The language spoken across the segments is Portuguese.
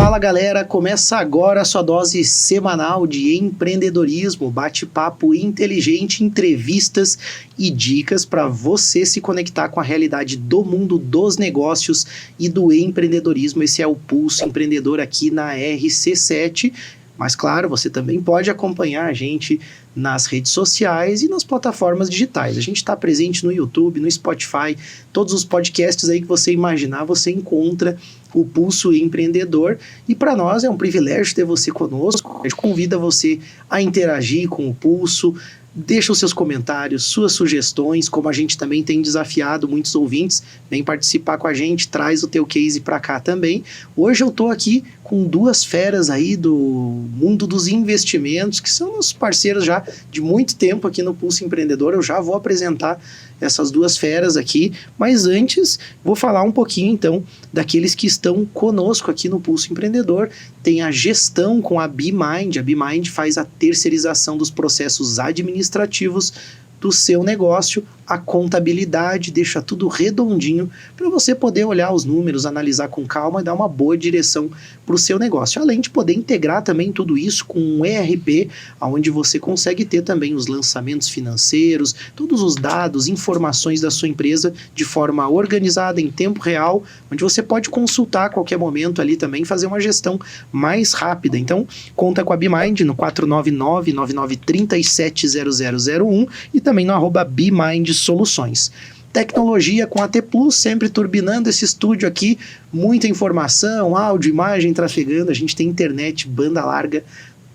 Fala galera, começa agora a sua dose semanal de empreendedorismo, bate-papo inteligente, entrevistas e dicas para você se conectar com a realidade do mundo dos negócios e do empreendedorismo. Esse é o Pulso Empreendedor aqui na RC7. Mas claro, você também pode acompanhar a gente nas redes sociais e nas plataformas digitais. A gente está presente no YouTube, no Spotify, todos os podcasts aí que você imaginar, você encontra o Pulso Empreendedor. E para nós é um privilégio ter você conosco. A gente convida você a interagir com o Pulso. Deixa os seus comentários, suas sugestões, como a gente também tem desafiado muitos ouvintes, vem participar com a gente, traz o teu case para cá também. Hoje eu estou aqui com duas feras aí do mundo dos investimentos, que são nossos parceiros já de muito tempo aqui no Pulso Empreendedor. Eu já vou apresentar essas duas feras aqui, mas antes vou falar um pouquinho então daqueles que estão conosco aqui no Pulso Empreendedor. Tem a gestão com a BeMind. A BeMind faz a terceirização dos processos administrativos do seu negócio, a contabilidade, deixa tudo redondinho para você poder olhar os números, analisar com calma e dar uma boa direção para o seu negócio. Além de poder integrar também tudo isso com um ERP, onde você consegue ter também os lançamentos financeiros, todos os dados, informações da sua empresa de forma organizada, em tempo real, onde você pode consultar a qualquer momento ali também, fazer uma gestão mais rápida. Então, conta com a BeMind no 499-9937-0001 e também no @BeMind Soluções. Tecnologia com a T Plus, sempre turbinando esse estúdio aqui, muita informação, áudio, imagem trafegando, a gente tem internet, banda larga,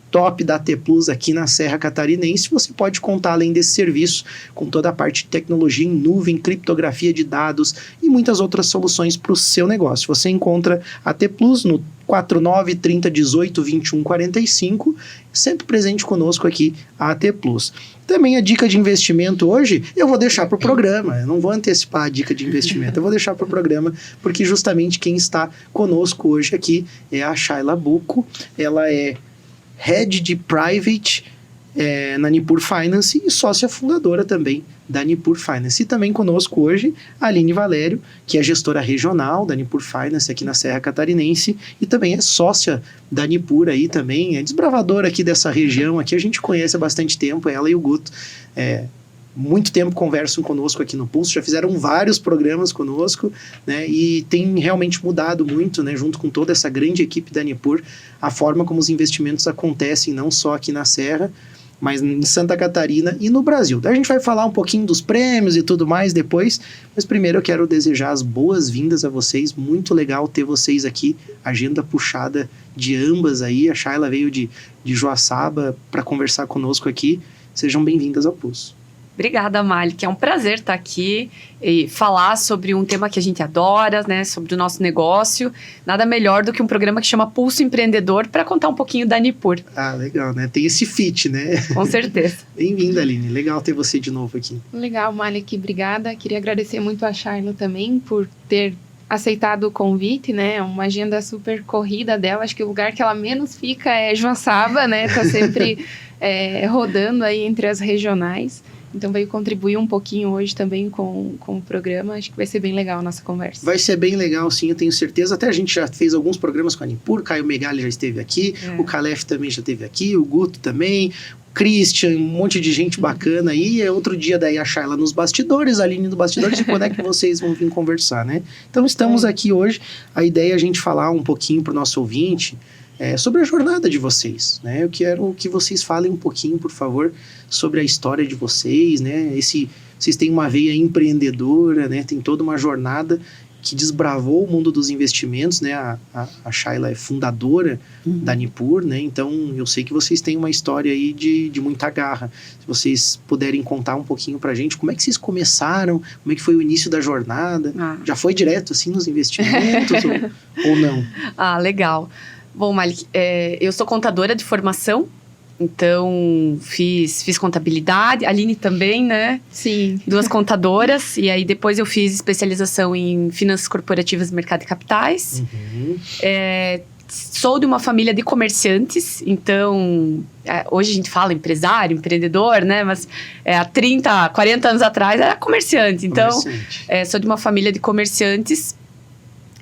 top da T Plus aqui na Serra Catarinense. Você pode contar, além desse serviço, com toda a parte de tecnologia em nuvem, criptografia de dados e muitas outras soluções para o seu negócio. Você encontra a T Plus no 49-30-18-21-45, sempre presente conosco aqui a AT Plus. Também a dica de investimento hoje, eu vou deixar para o programa, eu não vou antecipar a dica de investimento, eu vou deixar para o programa, porque justamente quem está conosco hoje aqui é a Shayla Bucco. Ela é Head de Private na Nipur Finance e sócia fundadora também da Nipur Finance. E também conosco hoje a Aline Valério, que é gestora regional da Nipur Finance aqui na Serra Catarinense e também é sócia da Nipur aí também, é desbravadora aqui dessa região, aqui a gente conhece há bastante tempo, ela e o Guto. Muito tempo conversam conosco aqui no Pulso, já fizeram vários programas conosco, né, e tem realmente mudado muito, né, junto com toda essa grande equipe da Nipur, a forma como os investimentos acontecem, não só aqui na Serra, mas em Santa Catarina e no Brasil. A gente vai falar um pouquinho dos prêmios e tudo mais depois, mas primeiro eu quero desejar as boas-vindas a vocês, muito legal ter vocês aqui, agenda puxada de ambas aí, a Shayla veio de Joaçaba para conversar conosco aqui, sejam bem-vindas ao Pulso. Obrigada, Malik. É um prazer estar aqui e falar sobre um tema que a gente adora, né? Sobre o nosso negócio. Nada melhor do que um programa que chama Pulso Empreendedor para contar um pouquinho da Nipur. Ah, legal, né? Tem esse fit, né? Com certeza. Bem-vinda, Aline. Legal ter você de novo aqui. Legal, Malik. Obrigada. Queria agradecer muito a Shayla também por ter aceitado o convite, né? Uma agenda super corrida dela. Acho que o lugar que ela menos fica é Joaçaba, né? Tá sempre rodando aí entre as regionais. Então veio contribuir um pouquinho hoje também com o programa. Acho que vai ser bem legal a nossa conversa. Vai ser bem legal, sim, eu tenho certeza. Até a gente já fez alguns programas com a Nipur, Caio Megali já esteve aqui, o Calef também já esteve aqui, o Guto também, o Christian, um monte de gente bacana aí. Outro dia daí a Shayla nos bastidores, a Aline nos bastidores, e quando é que vocês vão vir conversar, né? Então estamos aqui hoje. A ideia é a gente falar um pouquinho para o nosso ouvinte sobre a jornada de vocês, né? Eu quero que vocês falem um pouquinho, por favor, sobre a história de vocês, né? Vocês têm uma veia empreendedora, né? Tem toda uma jornada que desbravou o mundo dos investimentos, né? A Shayla é fundadora da Nipur, né? Então, eu sei que vocês têm uma história aí de muita garra. Se vocês puderem contar um pouquinho pra gente, como é que vocês começaram? Como é que foi o início da jornada? Já foi direto, assim, nos investimentos ou não? Ah, legal. Bom, Malik, eu sou contadora de formação, então fiz contabilidade, a Aline também, né? Sim. 2 contadoras, e aí depois eu fiz especialização em finanças corporativas e mercado de capitais. Sou de uma família de comerciantes, então hoje a gente fala empresário, empreendedor, né? Mas há 30, 40 anos atrás era comerciante. Então, sou de uma família de comerciantes.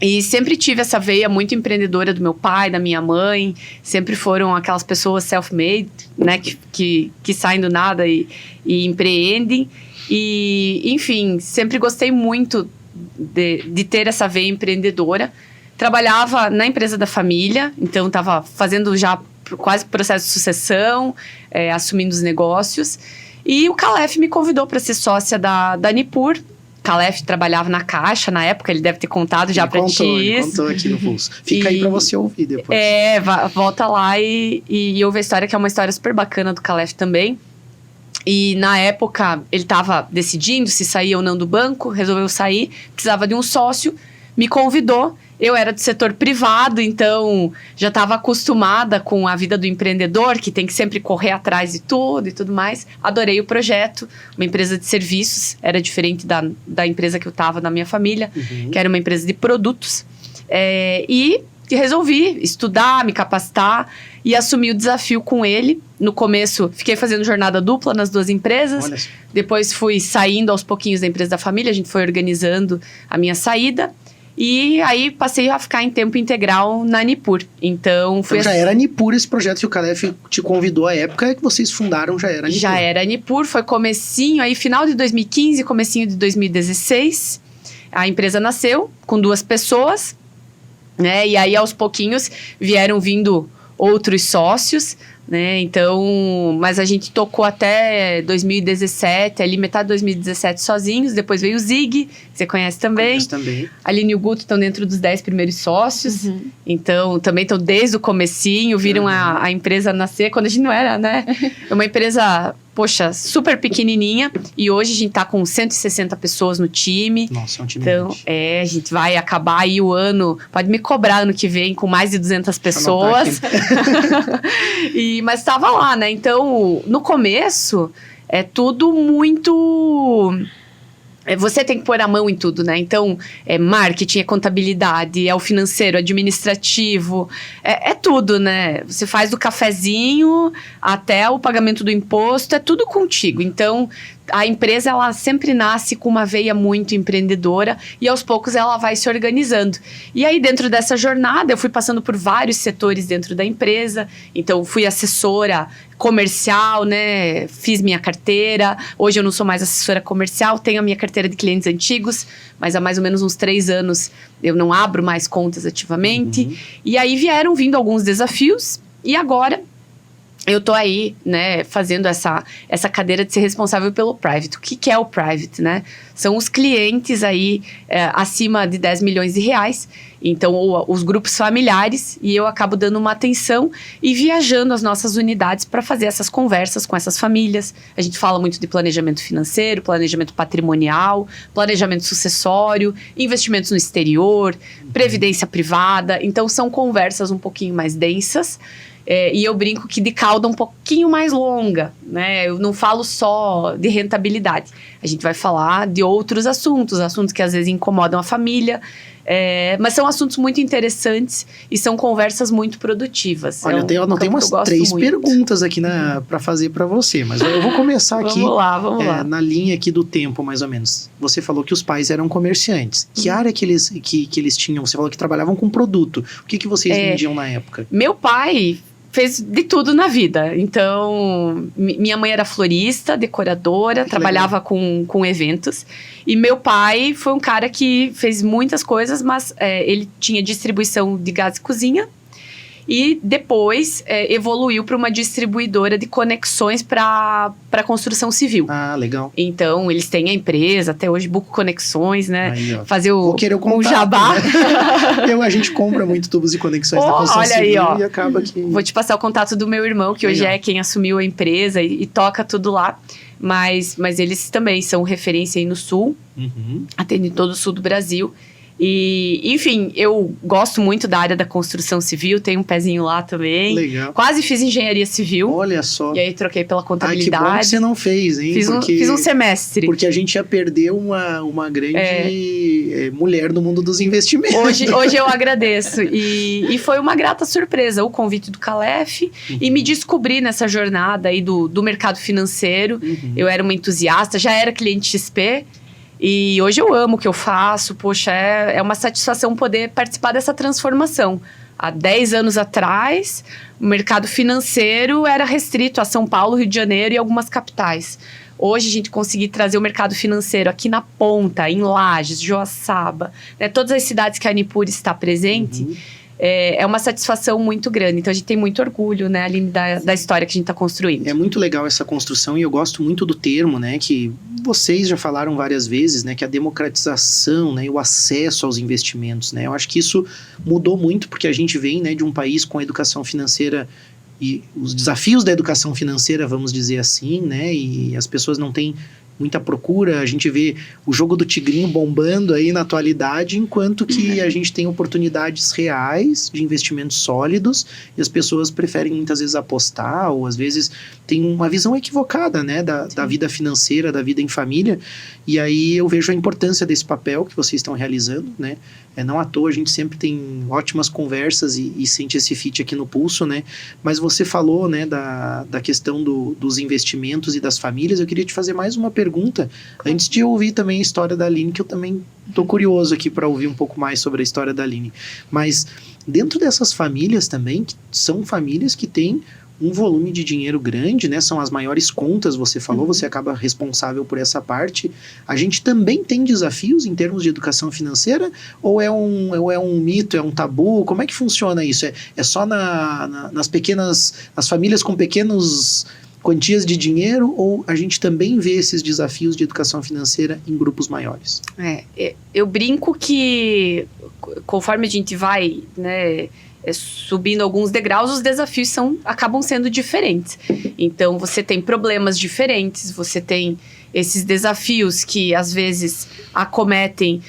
E sempre tive essa veia muito empreendedora do meu pai, da minha mãe. Sempre foram aquelas pessoas self-made, né? Que saem do nada e empreendem. E, enfim, sempre gostei muito de ter essa veia empreendedora. Trabalhava na empresa da família, então estava fazendo já quase processo de sucessão, assumindo os negócios. E o Calef me convidou para ser sócia da Nipur. Calef trabalhava na Caixa na época, ele deve ter contado já pra ti. Ele contou aqui no Pulso. Fica aí pra você ouvir depois. Volta lá e ouve a história, que é uma história super bacana do Calef também. E na época, ele estava decidindo se saía ou não do banco, resolveu sair, precisava de um sócio, me convidou. Eu era do setor privado, então já estava acostumada com a vida do empreendedor, que tem que sempre correr atrás de tudo e tudo mais. Adorei o projeto, uma empresa de serviços, era diferente da empresa que eu estava na minha família, que era uma empresa de produtos. E resolvi estudar, me capacitar e assumir o desafio com ele. No começo, fiquei fazendo jornada dupla nas duas empresas. Depois fui saindo aos pouquinhos da empresa da família, a gente foi organizando a minha saída. E aí passei a ficar em tempo integral na Nipur. Então já era Nipur esse projeto que o Calef te convidou à época que vocês fundaram, já era Nipur. Já era Nipur, foi comecinho, aí final de 2015, comecinho de 2016. A empresa nasceu com 2 pessoas, né? E aí aos pouquinhos vieram vindo outros sócios, né? Então, mas a gente tocou até 2017, ali metade de 2017 sozinhos. Depois veio o Zig, que você conhece também. Conheço também. A Aline e o Guto estão dentro dos 10 primeiros sócios. Então, também estão desde o comecinho, viram a empresa nascer, quando a gente não era, né? É uma empresa, poxa, super pequenininha. E hoje a gente tá com 160 pessoas no time. Nossa, é um time então, grande. a gente vai acabar aí o ano, pode me cobrar ano que vem, com mais de 200 pessoas. Mas estava lá, né? Então, no começo, é tudo muito... Você tem que pôr a mão em tudo, né? Então, marketing, contabilidade, o financeiro, administrativo, é tudo, né? Você faz do cafezinho até o pagamento do imposto, é tudo contigo. Então, a empresa, ela sempre nasce com uma veia muito empreendedora e aos poucos ela vai se organizando. E aí, dentro dessa jornada, eu fui passando por vários setores dentro da empresa. Então, fui assessora comercial, né? Fiz minha carteira. Hoje eu não sou mais assessora comercial, tenho a minha carteira de clientes antigos, mas há mais ou menos uns 3 anos eu não abro mais contas ativamente. E aí vieram vindo alguns desafios e agora eu tô aí, né, fazendo essa cadeira de ser responsável pelo private. O que é o private, né? São os clientes aí acima de 10 milhões de reais. Então, os grupos familiares. E eu acabo dando uma atenção e viajando as nossas unidades para fazer essas conversas com essas famílias. A gente fala muito de planejamento financeiro, planejamento patrimonial, planejamento sucessório, investimentos no exterior, previdência privada. Então, são conversas um pouquinho mais densas. E eu brinco que de cauda um pouquinho mais longa, né? Eu não falo só de rentabilidade. A gente vai falar de outros assuntos que às vezes incomodam a família. Mas são assuntos muito interessantes e são conversas muito produtivas. Olha, eu anotei umas 3 perguntas aqui para fazer para você, mas eu vou começar aqui. Vamos lá. Na linha aqui do tempo, mais ou menos. Você falou que os pais eram comerciantes. Que área que eles tinham? Você falou que trabalhavam com produto. O que vocês vendiam na época? Meu pai fez de tudo na vida. Então, minha mãe era florista, decoradora, trabalhava com eventos. E meu pai foi um cara que fez muitas coisas, mas ele tinha distribuição de gás e cozinha. E depois evoluiu para uma distribuidora de conexões para construção civil. Ah, legal. Então, eles têm a empresa, até hoje, Buco Conexões, né? Aí, fazer vou querer o contato, um jabá. Né? A gente compra muito tubos e conexões da construção civil e acaba que... Vou te passar o contato do meu irmão, que hoje é quem assumiu a empresa e toca tudo lá. Mas eles também são referência aí no Sul, atendem todo o Sul do Brasil. E, enfim, eu gosto muito da área da construção civil, tenho um pezinho lá também. Legal. Quase fiz engenharia civil. Olha só. E aí troquei pela contabilidade. Que bom que você não fez, hein? Fiz um semestre. Porque a gente ia perder uma grande mulher no mundo dos investimentos. Hoje eu agradeço. E foi uma grata surpresa o convite do Calef e me descobri nessa jornada aí do mercado financeiro. Eu era uma entusiasta, já era cliente XP. E hoje eu amo o que eu faço, poxa, é uma satisfação poder participar dessa transformação. Há 10 anos atrás, o mercado financeiro era restrito a São Paulo, Rio de Janeiro e algumas capitais. Hoje a gente conseguir trazer o mercado financeiro aqui na ponta, em Lages, Joaçaba, né, todas as cidades que a Nipur está presente, é uma satisfação muito grande. Então a gente tem muito orgulho, né, Aline, da história que a gente está construindo. É muito legal essa construção e eu gosto muito do termo, né, que vocês já falaram várias vezes, né, que a democratização, né, e o acesso aos investimentos, né, eu acho que isso mudou muito porque a gente vem, né, de um país com a educação financeira e os desafios da educação financeira, vamos dizer assim, né, e as pessoas não têm muita procura, a gente vê o jogo do tigrinho bombando aí na atualidade, enquanto que a gente tem oportunidades reais de investimentos sólidos e as pessoas preferem muitas vezes apostar ou às vezes tem uma visão equivocada, né, da vida financeira, da vida em família, e aí eu vejo a importância desse papel que vocês estão realizando, né, não à toa a gente sempre tem ótimas conversas e sente esse fit aqui no Pulso, né, mas você falou, né, da questão dos investimentos e das famílias, eu queria te fazer mais uma pergunta, antes de eu ouvir também a história da Aline, que eu também estou curioso aqui para ouvir um pouco mais sobre a história da Aline, mas dentro dessas famílias também, que são famílias que têm um volume de dinheiro grande, né? São as maiores contas, você falou, você acaba responsável por essa parte. A gente também tem desafios em termos de educação financeira? Ou é um mito, é um tabu? Como é que funciona isso? É só nas famílias com pequenas quantias de dinheiro? Ou a gente também vê esses desafios de educação financeira em grupos maiores? Eu brinco que conforme a gente vai, né, subindo alguns degraus, os desafios acabam sendo diferentes. Então, você tem problemas diferentes, você tem esses desafios que, às vezes, acometem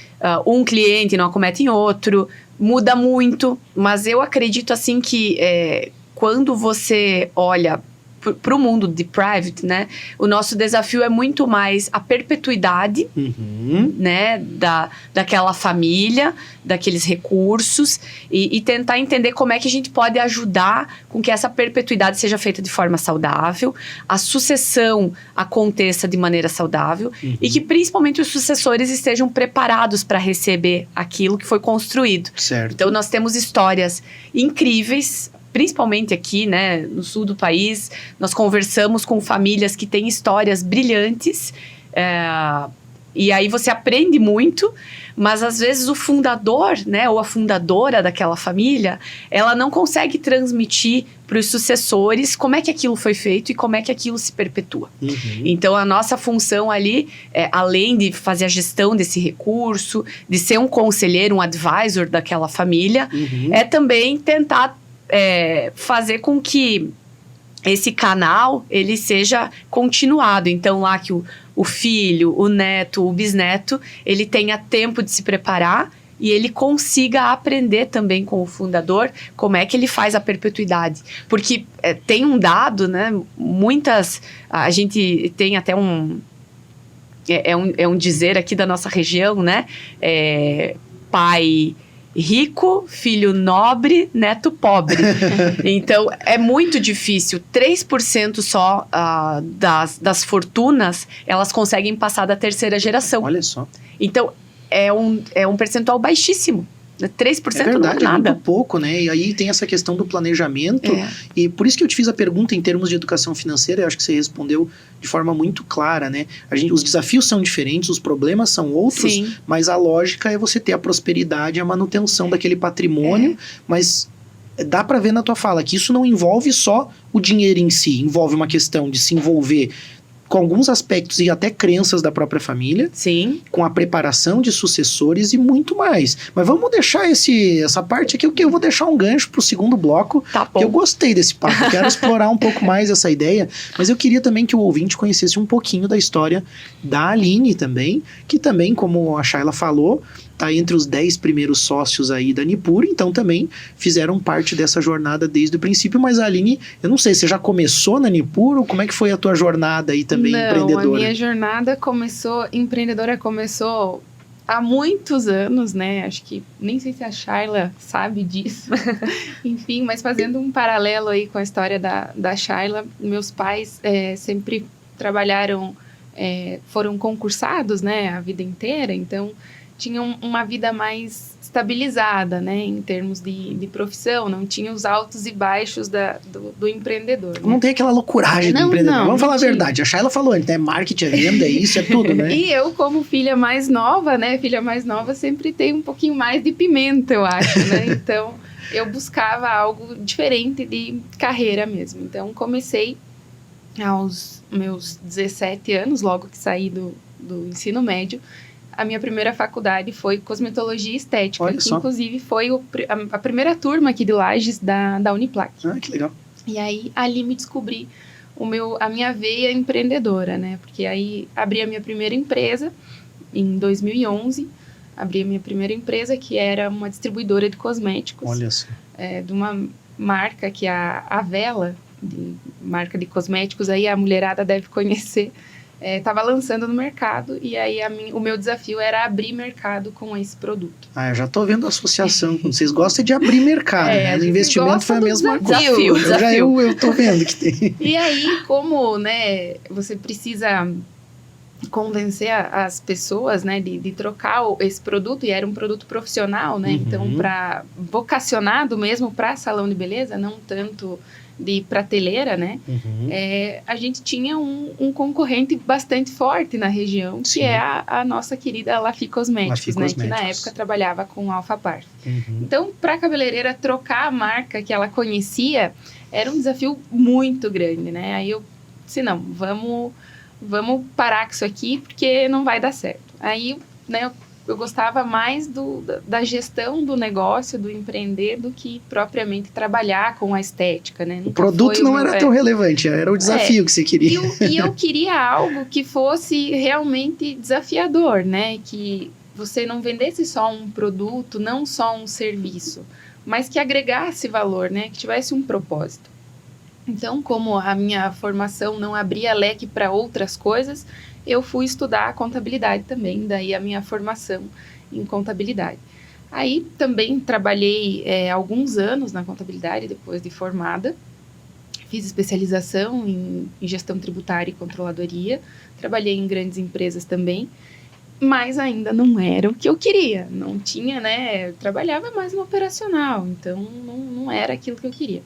um cliente, não acometem outro, muda muito, mas eu acredito, assim, que quando você olha para o mundo de private, né, o nosso desafio é muito mais a perpetuidade, né, daquela família, daqueles recursos e tentar entender como é que a gente pode ajudar com que essa perpetuidade seja feita de forma saudável, a sucessão aconteça de maneira saudável e que principalmente os sucessores estejam preparados para receber aquilo que foi construído. Certo. Então nós temos histórias incríveis, principalmente aqui, né, no sul do país, nós conversamos com famílias que têm histórias brilhantes, e aí você aprende muito, mas às vezes o fundador, né, ou a fundadora daquela família, ela não consegue transmitir para os sucessores como é que aquilo foi feito e como é que aquilo se perpetua. Então a nossa função ali, além de fazer a gestão desse recurso, de ser um conselheiro, um advisor daquela família, é também tentar fazer com que esse canal ele seja continuado. Então lá que o filho, o neto, o bisneto, ele tenha tempo de se preparar e ele consiga aprender também com o fundador como é que ele faz a perpetuidade. Porque tem um dado, né? A gente tem até um dizer aqui da nossa região, né? Pai rico, filho nobre, neto pobre. Então, é muito difícil. 3% só das fortunas, elas conseguem passar da terceira geração. Olha só. Então, é um percentual baixíssimo. 3% é verdade, não é nada. É muito pouco, né? E aí tem essa questão do planejamento. E por isso que eu te fiz a pergunta em termos de educação financeira, eu acho que você respondeu de forma muito clara, né? Os desafios são diferentes, os problemas são outros, Sim. Mas a lógica é você ter a prosperidade e a manutenção daquele patrimônio, mas dá pra ver na tua fala que isso não envolve só o dinheiro em si, envolve uma questão de se envolver com alguns aspectos e até crenças da própria família, Sim. com a preparação de sucessores e muito mais. Mas vamos deixar essa parte aqui, que eu vou deixar um gancho pro segundo bloco, Tá bom. porque eu gostei desse papo, quero explorar um pouco mais essa ideia, mas eu queria também que o ouvinte conhecesse um pouquinho da história da Aline também, que também, como a Shayla falou, tá entre os 10 primeiros sócios aí da Nipur, então também fizeram parte dessa jornada desde o princípio, mas a Aline, eu não sei, você já começou na Nipur ou como é que foi a tua jornada aí também empreendedora? Não, a minha jornada empreendedora começou há muitos anos, né? Acho que nem sei se a Shayla sabe disso. Enfim, mas fazendo um paralelo aí com a história da Shayla, meus pais sempre trabalharam foram concursados, né, a vida inteira, então tinham uma vida mais estabilizada, né, em termos de profissão, não tinha os altos e baixos do empreendedor. Né? Não tem aquela loucuragem do empreendedor. Vamos falar a verdade, a Shayla falou antes, né, marketing, é venda, é isso, é tudo, né? E eu, como filha mais nova, sempre tem um pouquinho mais de pimenta, eu acho, né, então eu buscava algo diferente de carreira mesmo, então comecei aos meus 17 anos, logo que saí do ensino médio, a minha primeira faculdade foi Cosmetologia e Estética, Olha que só. inclusive foi a primeira turma aqui de Lages da Uniplac. Ah, que legal. E aí, ali me descobri a minha veia empreendedora, né? Porque aí, abri a minha primeira empresa em 2011, abri a minha primeira empresa, que era uma distribuidora de cosméticos. Olha só. De uma marca que é a Vela, marca de cosméticos, aí a mulherada deve conhecer, estava lançando no mercado, e aí o meu desafio era abrir mercado com esse produto. Ah, eu já tô vendo a associação. Vocês gostam de abrir mercado, né? No investimento foi a mesma coisa. Desafio. Eu tô vendo que tem. E aí, como, né, você precisa convencer as pessoas, né, de trocar esse produto, e era um produto profissional, né, então vocacionado mesmo para salão de beleza, não tanto de prateleira, né, a gente tinha um concorrente bastante forte na região, que é a nossa querida Lafi Cosméticos, né, que na época trabalhava com Alpha Parf. Então, para a cabeleireira trocar a marca que ela conhecia, era um desafio muito grande, né, aí eu disse, não, vamos parar com isso aqui, porque não vai dar certo. Aí, né, eu gostava mais da gestão do negócio, do empreender, do que propriamente trabalhar com a estética, né? O produto não era tão relevante, era o desafio que você queria. E eu queria algo que fosse realmente desafiador, né? Que você não vendesse só um produto, não só um serviço, mas que agregasse valor, né? Que tivesse um propósito. Então, como a minha formação não abria leque para outras coisas, eu fui estudar contabilidade também, daí a minha formação em contabilidade. Aí também trabalhei alguns anos na contabilidade depois de formada, fiz especialização em gestão tributária e controladoria, trabalhei em grandes empresas também, mas ainda não era o que eu queria, não tinha, né, eu trabalhava mais no operacional, então não era aquilo que eu queria.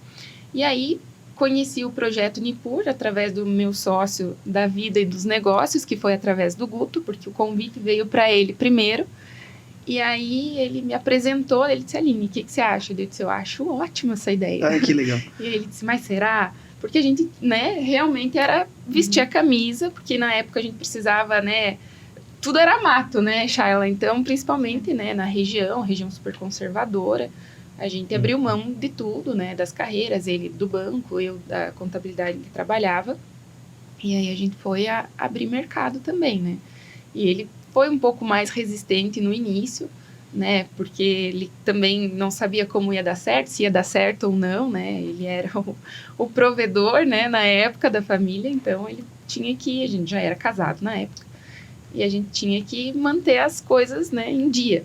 E aí, conheci o projeto Nipur através do meu sócio da vida e dos negócios, que foi através do Guto, porque o convite veio para ele primeiro. E aí ele me apresentou, ele disse, Aline, o que você acha? Eu disse, eu acho ótima essa ideia. Ah, que legal. E ele disse, mas será? Porque a gente, né, realmente era vestir a camisa, porque na época a gente precisava, né, tudo era mato, né, Shayla? Então, principalmente, né, na região super conservadora, a gente abriu mão de tudo, né, das carreiras, ele do banco, eu da contabilidade que trabalhava, e aí a gente foi abrir mercado também, né, e ele foi um pouco mais resistente no início, né, porque ele também não sabia como ia dar certo, se ia dar certo ou não, né, ele era o provedor, né, na época da família, então ele tinha que, a gente já era casado na época, e a gente tinha que manter as coisas, né, em dia.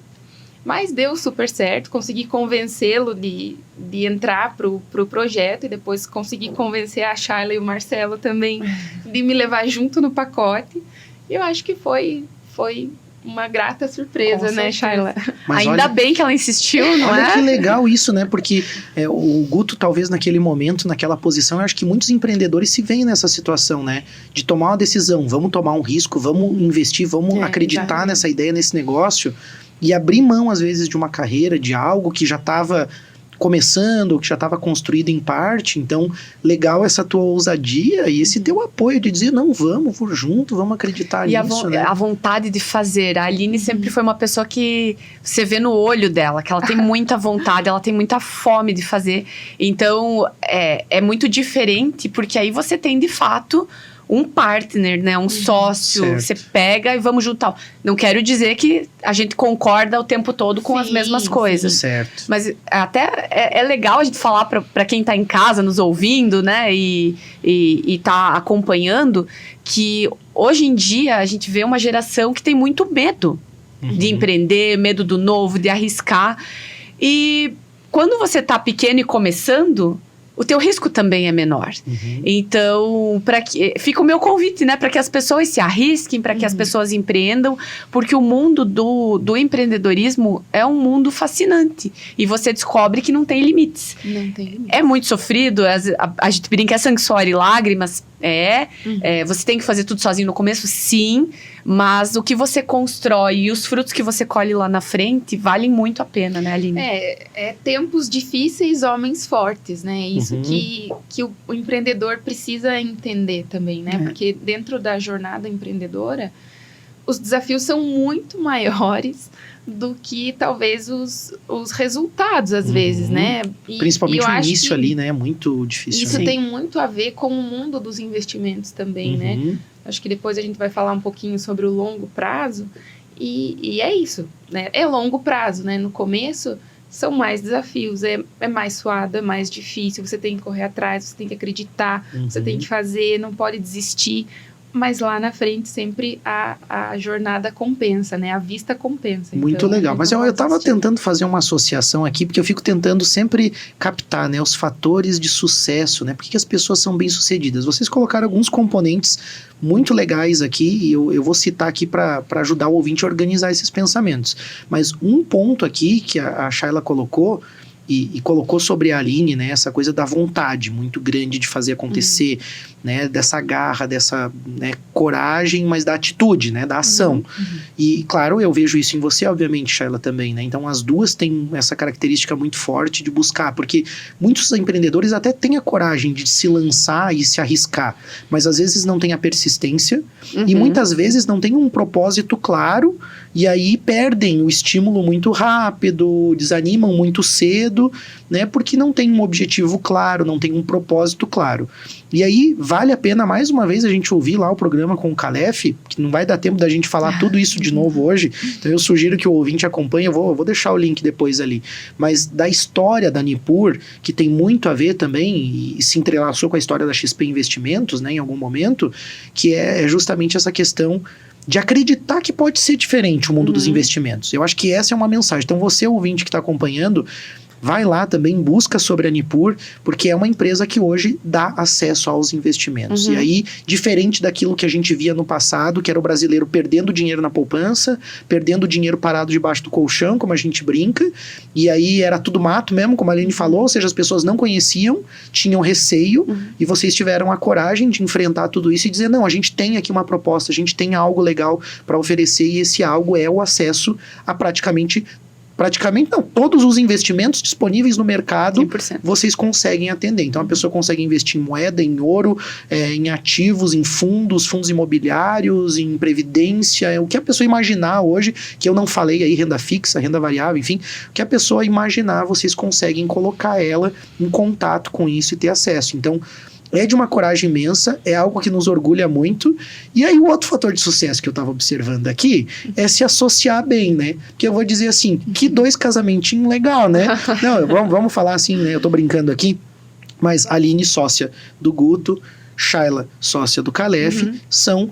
Mas deu super certo, consegui convencê-lo de entrar pro projeto e depois consegui convencer a Shayla e o Marcelo também de me levar junto no pacote. E eu acho que foi uma grata surpresa, né, Shayla? Mas ainda bem que ela insistiu, não olha é? que legal isso, né? Porque o Guto, talvez naquele momento, naquela posição, eu acho que muitos empreendedores se veem nessa situação, né? De tomar uma decisão, vamos tomar um risco, vamos investir, vamos acreditar exatamente nessa ideia, nesse negócio. E abrir mão, às vezes, de uma carreira, de algo que já estava começando, que já estava construído em parte. Então, legal essa tua ousadia e esse teu apoio de dizer, não, vamos junto, vamos acreditar nisso, né? A vontade de fazer. A Aline sempre foi uma pessoa que você vê no olho dela, que ela tem muita vontade, ela tem muita fome de fazer. Então, é muito diferente, porque aí você tem, de fato, um partner, né? Um sócio. Certo. Você pega e vamos juntar. Não quero dizer que a gente concorda o tempo todo com as mesmas coisas. Certo. Mas até é legal a gente falar para quem tá em casa nos ouvindo, né? E tá acompanhando, que hoje em dia a gente vê uma geração que tem muito medo de empreender, medo do novo, de arriscar. E quando você tá pequeno e começando, o teu risco também é menor. Então, fica o meu convite, né? Para que as pessoas se arrisquem, para que as pessoas empreendam, porque o mundo do empreendedorismo é um mundo fascinante. E você descobre que não tem limites. Não tem limites. É muito sofrido, a gente brinca, é sangue, suor e lágrimas. Você tem que fazer tudo sozinho no começo, sim. Mas o que você constrói e os frutos que você colhe lá na frente valem muito a pena, né, Aline? Tempos difíceis, homens fortes, né? Isso que o empreendedor precisa entender também, né? Porque dentro da jornada empreendedora, os desafios são muito maiores do que talvez os resultados, às vezes, né? Principalmente o início ali, né? É muito difícil. Isso tem muito a ver com o mundo dos investimentos também, né? Acho que depois a gente vai falar um pouquinho sobre o longo prazo. E é isso, né? É longo prazo, né? No começo, são mais desafios. É mais suado, é mais difícil. Você tem que correr atrás, você tem que acreditar. Você tem que fazer, não pode desistir. Mas lá na frente sempre a jornada compensa, né? A vista compensa. Muito então, legal. Mas eu estava tentando fazer uma associação aqui, porque eu fico tentando sempre captar, né, os fatores de sucesso, né? Por que as pessoas são bem-sucedidas? Vocês colocaram alguns componentes muito legais aqui, e eu vou citar aqui para ajudar o ouvinte a organizar esses pensamentos. Mas um ponto aqui que a Shayla colocou, e colocou sobre a Aline, né, essa coisa da vontade muito grande de fazer acontecer, né, dessa garra, dessa, né, coragem, mas da atitude, né, da ação. E, claro, eu vejo isso em você, obviamente, Shayla, também, né, então as duas têm essa característica muito forte de buscar, porque muitos empreendedores até têm a coragem de se lançar e se arriscar, mas às vezes não têm a persistência e muitas vezes não têm um propósito claro e aí perdem o estímulo muito rápido, desanimam muito cedo, né, porque não tem um objetivo claro, não tem um propósito claro. E aí, vale a pena, mais uma vez, a gente ouvir lá o programa com o Calef, que não vai dar tempo da gente falar tudo isso de novo hoje, então eu sugiro que o ouvinte acompanhe, eu vou deixar o link depois ali, mas da história da Nipur, que tem muito a ver também, e se entrelaçou com a história da XP Investimentos, né, em algum momento, que é justamente essa questão de acreditar que pode ser diferente o mundo dos investimentos. Eu acho que essa é uma mensagem. Então, você, ouvinte que está acompanhando, vai lá também, busca sobre a Nipur, porque é uma empresa que hoje dá acesso aos investimentos. E aí, diferente daquilo que a gente via no passado, que era o brasileiro perdendo dinheiro na poupança, perdendo dinheiro parado debaixo do colchão, como a gente brinca, e aí era tudo mato mesmo, como a Aline falou, ou seja, as pessoas não conheciam, tinham receio, e vocês tiveram a coragem de enfrentar tudo isso e dizer, não, a gente tem aqui uma proposta, a gente tem algo legal para oferecer, e esse algo é o acesso a praticamente não, todos os investimentos disponíveis no mercado, 100%. Vocês conseguem atender. Então, a pessoa consegue investir em moeda, em ouro, em ativos, em fundos imobiliários, em previdência, o que a pessoa imaginar hoje, que eu não falei aí, renda fixa, renda variável, enfim, o que a pessoa imaginar, vocês conseguem colocar ela em contato com isso e ter acesso. Então, é de uma coragem imensa, é algo que nos orgulha muito. E aí o outro fator de sucesso que eu estava observando aqui é se associar bem, né? Porque eu vou dizer assim, que 2 casamentinhos legal, né? Não, vamos falar assim, né? Eu tô brincando aqui, mas Aline, sócia do Guto, Shayla, sócia do Calef, são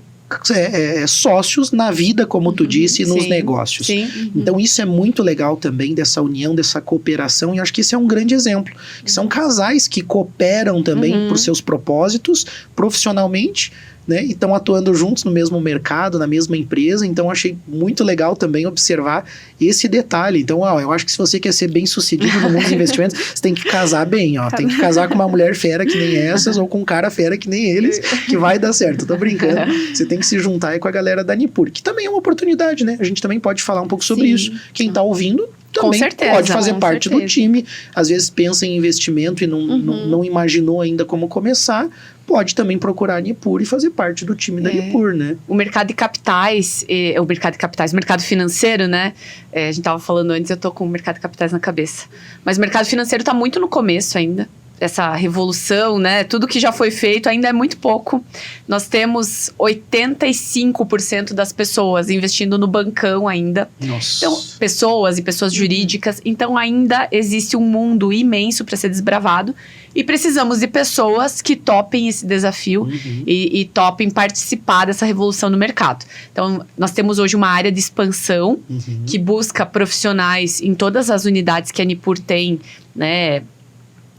sócios na vida, como tu disse, nos negócios. Então isso é muito legal também, dessa união, dessa cooperação, e acho que esse é um grande exemplo, que são casais que cooperam também por seus propósitos, profissionalmente, né, e estão atuando juntos no mesmo mercado, na mesma empresa. Então achei muito legal também observar esse detalhe. Então, eu acho que se você quer ser bem sucedido no mundo dos investimentos, você tem que casar bem, tem que casar com uma mulher fera que nem essas, ou com um cara fera que nem eles, que vai dar certo. Tô brincando. Você tem que se juntar aí com a galera da Nipur, que também é uma oportunidade, né? A gente também pode falar um pouco sobre isso. Quem tá ouvindo também pode fazer parte do time. Às vezes pensa em investimento e não imaginou ainda como começar, pode também procurar a Nipur e fazer parte do time da Nipur, né? O mercado de capitais, o mercado financeiro, né? A gente tava falando antes, eu tô com o mercado de capitais na cabeça. Mas o mercado financeiro tá muito no começo ainda. Essa revolução, né? Tudo que já foi feito ainda é muito pouco. Nós temos 85% das pessoas investindo no bancão ainda. Nossa. Então, pessoas jurídicas. Então, ainda existe um mundo imenso para ser desbravado. E precisamos de pessoas que topem esse desafio e topem participar dessa revolução no mercado. Então, nós temos hoje uma área de expansão que busca profissionais em todas as unidades que a Nipur tem, né?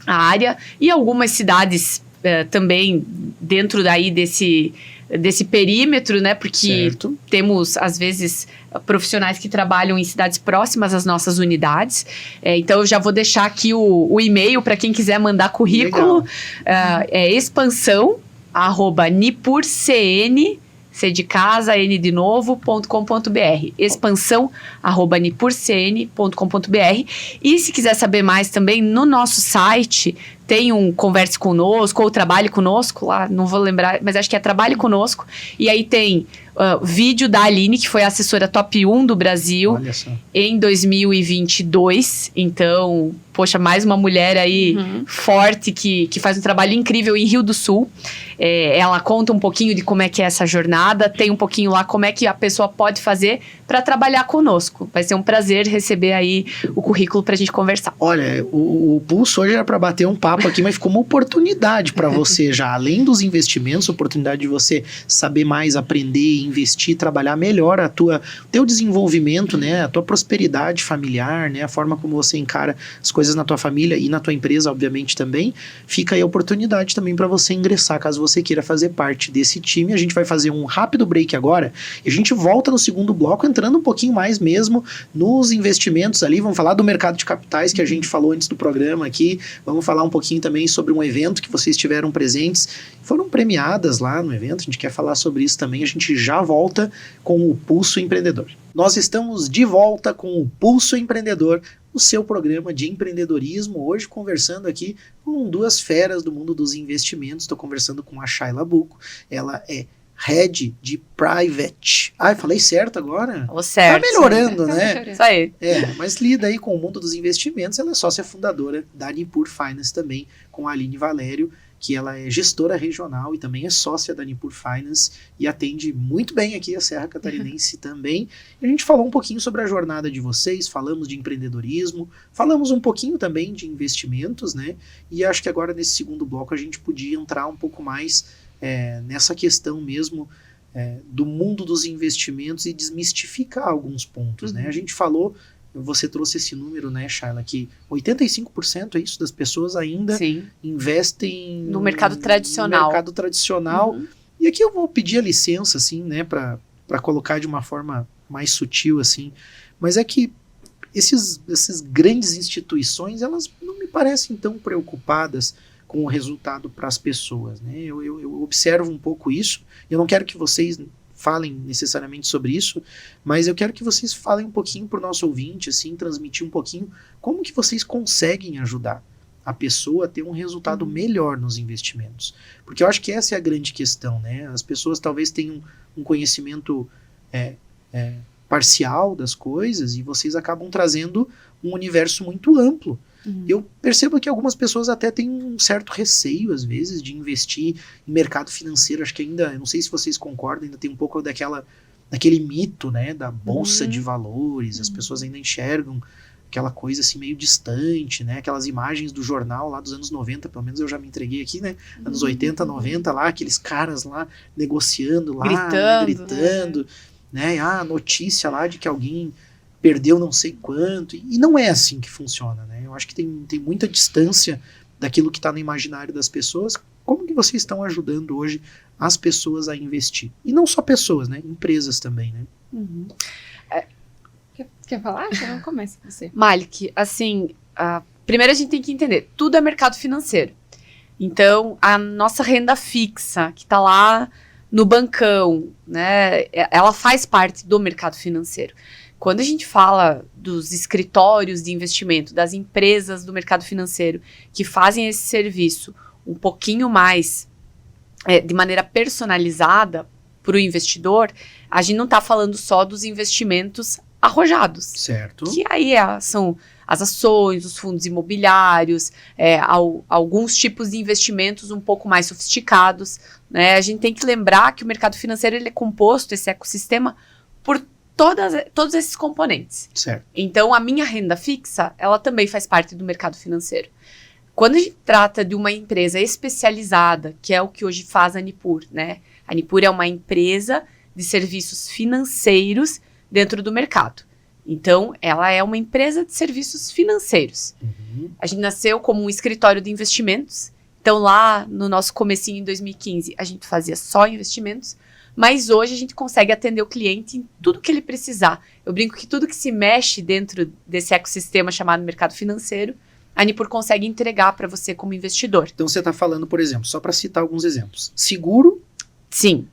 a área. E algumas cidades também dentro daí desse perímetro, né? Porque temos, às vezes, profissionais que trabalham em cidades próximas às nossas unidades. Então, eu já vou deixar aqui o e-mail para quem quiser mandar currículo. É expansão@nipurcn, C de casa, N de novo, .com.br. expansão@nipurcn.com.br. E se quiser saber mais também, no nosso site tem um Converse Conosco ou Trabalhe Conosco, lá, não vou lembrar, mas acho que é Trabalhe Conosco. E aí tem vídeo da Aline, que foi a assessora top 1 do Brasil em 2022. Então, poxa, mais uma mulher aí forte que faz um trabalho incrível em Rio do Sul. Ela conta um pouquinho de como é que é essa jornada, tem um pouquinho lá como é que a pessoa pode fazer para trabalhar conosco. Vai ser um prazer receber aí o currículo para a gente conversar. Olha, o Pulso hoje era para bater um papo aqui, mas ficou uma oportunidade para você já, além dos investimentos, oportunidade de você saber mais, aprender, investir, trabalhar melhor teu desenvolvimento, né, a tua prosperidade familiar, né, a forma como você encara as coisas na tua família e na tua empresa, obviamente, também. Fica aí a oportunidade também para você ingressar, caso você queira fazer parte desse time. A gente vai fazer um rápido break agora e a gente volta no segundo bloco, entrando um pouquinho mais mesmo nos investimentos ali. Vamos falar do mercado de capitais que a gente falou antes do programa aqui. Vamos falar um pouquinho também sobre um evento que vocês tiveram presentes, foram premiadas lá no evento. A gente quer falar sobre isso também. A gente já volta com o Pulso Empreendedor. Nós estamos de volta com o Pulso Empreendedor, o seu programa de empreendedorismo, hoje conversando aqui com duas feras do mundo dos investimentos. Estou conversando com a Shayla Bucco, ela é Head de Private. Falei certo agora? Certo. Tá melhorando, né? Isso aí. Mas lida aí com o mundo dos investimentos. Ela é sócia fundadora da Nipur Finance também, com a Aline Valério, que ela é gestora regional e também é sócia da Nipur Finance e atende muito bem aqui a Serra Catarinense também. E a gente falou um pouquinho sobre a jornada de vocês, falamos de empreendedorismo, falamos um pouquinho também de investimentos, né? E acho que agora nesse segundo bloco a gente podia entrar um pouco mais nessa questão mesmo do mundo dos investimentos e desmistificar alguns pontos, né? A gente falou, você trouxe esse número, né, Shayla, que 85% é isso das pessoas ainda investem no mercado tradicional. E aqui eu vou pedir a licença, assim, né, para colocar de uma forma mais sutil, assim, mas é que essas grandes instituições, elas não me parecem tão preocupadas com o resultado para as pessoas, né? Eu observo um pouco isso. Eu não quero que vocês falem necessariamente sobre isso, mas eu quero que vocês falem um pouquinho para o nosso ouvinte, assim, transmitir um pouquinho como que vocês conseguem ajudar a pessoa a ter um resultado melhor nos investimentos. Porque eu acho que essa é a grande questão, né? As pessoas talvez tenham um conhecimento parcial das coisas e vocês acabam trazendo um universo muito amplo. Eu percebo que algumas pessoas até têm um certo receio, às vezes, de investir em mercado financeiro. Acho que ainda, não sei se vocês concordam, ainda tem um pouco daquele mito, né, da bolsa de valores. As pessoas ainda enxergam aquela coisa assim meio distante, né, aquelas imagens do jornal lá dos anos 90, pelo menos eu já me entreguei aqui, né, anos 80, 90 lá, aqueles caras lá negociando lá, gritando, né, a notícia lá de que alguém perdeu não sei quanto, e não é assim que funciona, né? Eu acho que tem muita distância daquilo que está no imaginário das pessoas. Como que vocês estão ajudando hoje as pessoas a investir? E não só pessoas, né? Empresas também, né? Quer falar? Então começa você. Malik, assim, primeiro a gente tem que entender, tudo é mercado financeiro. Então, a nossa renda fixa, que está lá no bancão, né? Ela faz parte do mercado financeiro. Quando a gente fala dos escritórios de investimento, das empresas do mercado financeiro que fazem esse serviço um pouquinho mais de maneira personalizada para o investidor, a gente não está falando só dos investimentos arrojados. Certo. Que aí são as ações, os fundos imobiliários, alguns tipos de investimentos um pouco mais sofisticados, né? A gente tem que lembrar que o mercado financeiro ele é composto, esse ecossistema, por todos esses componentes. Certo. Então, a minha renda fixa, ela também faz parte do mercado financeiro. Quando a gente trata de uma empresa especializada, que é o que hoje faz a Nipur, né? A Nipur é uma empresa de serviços financeiros dentro do mercado. Então, ela é uma empresa de serviços financeiros. A gente nasceu como um escritório de investimentos. Então, lá no nosso comecinho, em 2015, a gente fazia só investimentos. Mas hoje a gente consegue atender o cliente em tudo que ele precisar. Eu brinco que tudo que se mexe dentro desse ecossistema chamado mercado financeiro, a Nipur consegue entregar para você como investidor. Então você está falando, por exemplo, só para citar alguns exemplos. Seguro. Sim.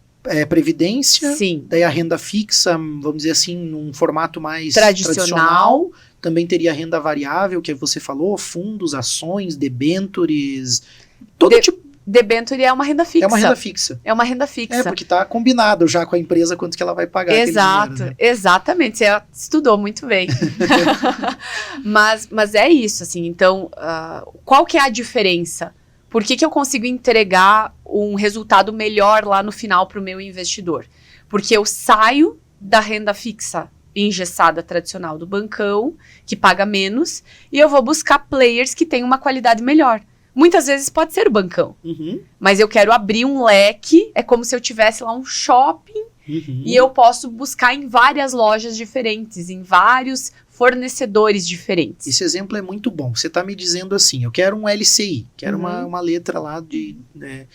Previdência. Sim. Daí a renda fixa, vamos dizer assim, num formato mais tradicional. Também teria a renda variável, que você falou, fundos, ações, debentures, todo tipo. Debenture é uma renda fixa. É uma renda fixa. É uma renda fixa. É, porque está combinado já com a empresa quanto que ela vai pagar. Exato, dinheiro, né? Exatamente. Você estudou muito bem. mas é isso, assim. Então, qual que é a diferença? Por que eu consigo entregar um resultado melhor lá no final para o meu investidor? Porque eu saio da renda fixa engessada tradicional do bancão, que paga menos, e eu vou buscar players que têm uma qualidade melhor. Muitas vezes pode ser o bancão, mas eu quero abrir um leque, é como se eu tivesse lá um shopping e eu posso buscar em várias lojas diferentes, em vários fornecedores diferentes. Esse exemplo é muito bom. Você está me dizendo assim, eu quero um LCI, quero uma letra lá de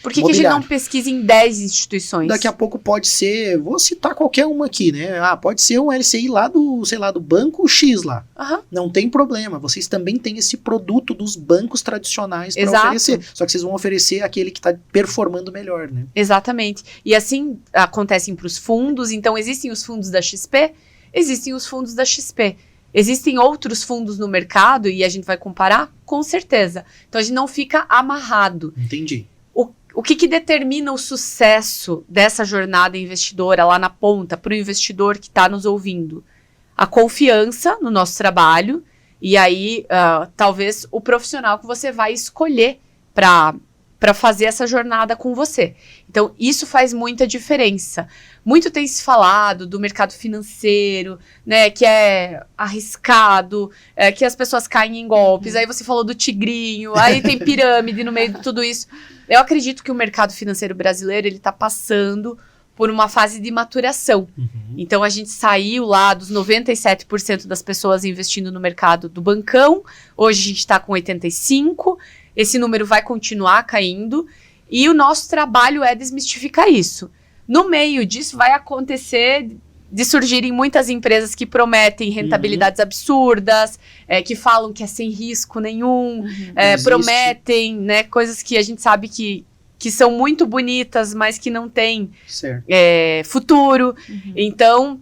Por que a gente não pesquisa em 10 instituições? Daqui a pouco pode ser, vou citar qualquer uma aqui, né? Pode ser um LCI lá do, sei lá, do banco X lá. Não tem problema, vocês também têm esse produto dos bancos tradicionais para oferecer. Só que vocês vão oferecer aquele que está performando melhor, né? Exatamente. E assim acontecem para os fundos. Então, existem os fundos da XP, existem os fundos da XP. Existem outros fundos no mercado e a gente vai comparar? Com certeza. Então, a gente não fica amarrado. Entendi. O que determina o sucesso dessa jornada investidora lá na ponta para o investidor que está nos ouvindo? A confiança no nosso trabalho e aí, talvez, o profissional que você vai escolher para fazer essa jornada com você. Então, isso faz muita diferença. Muito tem se falado do mercado financeiro, né, que é arriscado, que as pessoas caem em golpes. Aí você falou do tigrinho, aí tem pirâmide no meio de tudo isso. Eu acredito que o mercado financeiro brasileiro, ele está passando por uma fase de maturação. Então, a gente saiu lá dos 97% das pessoas investindo no mercado do bancão. Hoje, a gente está com 85%. Esse número vai continuar caindo. E o nosso trabalho é desmistificar isso. No meio disso, vai acontecer de surgirem muitas empresas que prometem rentabilidades absurdas, que falam que é sem risco nenhum, prometem, né, coisas que a gente sabe que são muito bonitas, mas que não têm futuro. Então,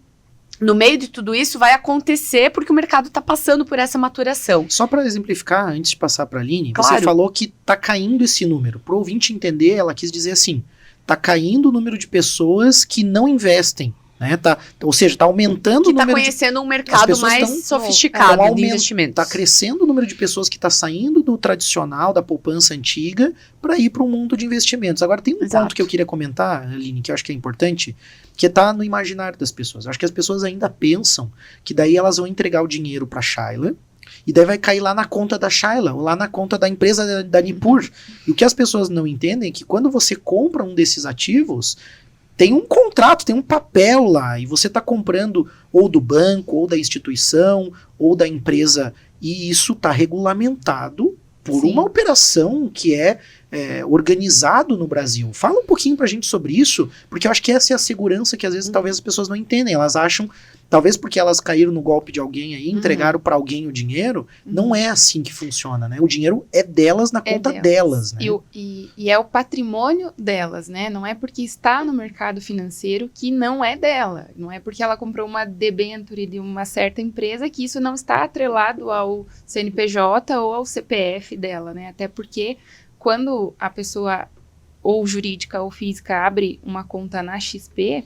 no meio de tudo isso, vai acontecer porque o mercado está passando por essa maturação. Só para exemplificar, antes de passar para a Aline, claro. Você falou que está caindo esse número. Para o ouvinte entender, ela quis dizer assim, está caindo o número de pessoas que não investem. Né? Ou seja, está aumentando o número. Está conhecendo um mercado mais sofisticado de investimentos. Está crescendo o número de pessoas que está saindo do tradicional, da poupança antiga, para ir para o mundo de investimentos. Agora, tem um ponto que eu queria comentar, Aline, que eu acho que é importante, que está no imaginário das pessoas. Eu acho que as pessoas ainda pensam que daí elas vão entregar o dinheiro para a Shayla, e daí vai cair lá na conta da Shayla, ou lá na conta da empresa da Nipur. E o que as pessoas não entendem é que quando você compra um desses ativos, tem um contrato, tem um papel lá, e você está comprando ou do banco, ou da instituição, ou da empresa, e isso está regulamentado por uma operação que é organizado no Brasil. Fala um pouquinho pra gente sobre isso, porque eu acho que essa é a segurança que às vezes talvez as pessoas não entendem. Elas acham, talvez porque elas caíram no golpe de alguém aí, entregaram para alguém o dinheiro, não é assim que funciona, né? O dinheiro é delas na conta delas, né? E é o patrimônio delas, né? Não é porque está no mercado financeiro que não é dela. Não é porque ela comprou uma debênture de uma certa empresa que isso não está atrelado ao CNPJ ou ao CPF dela, né? Até porque quando a pessoa, ou jurídica ou física, abre uma conta na XP,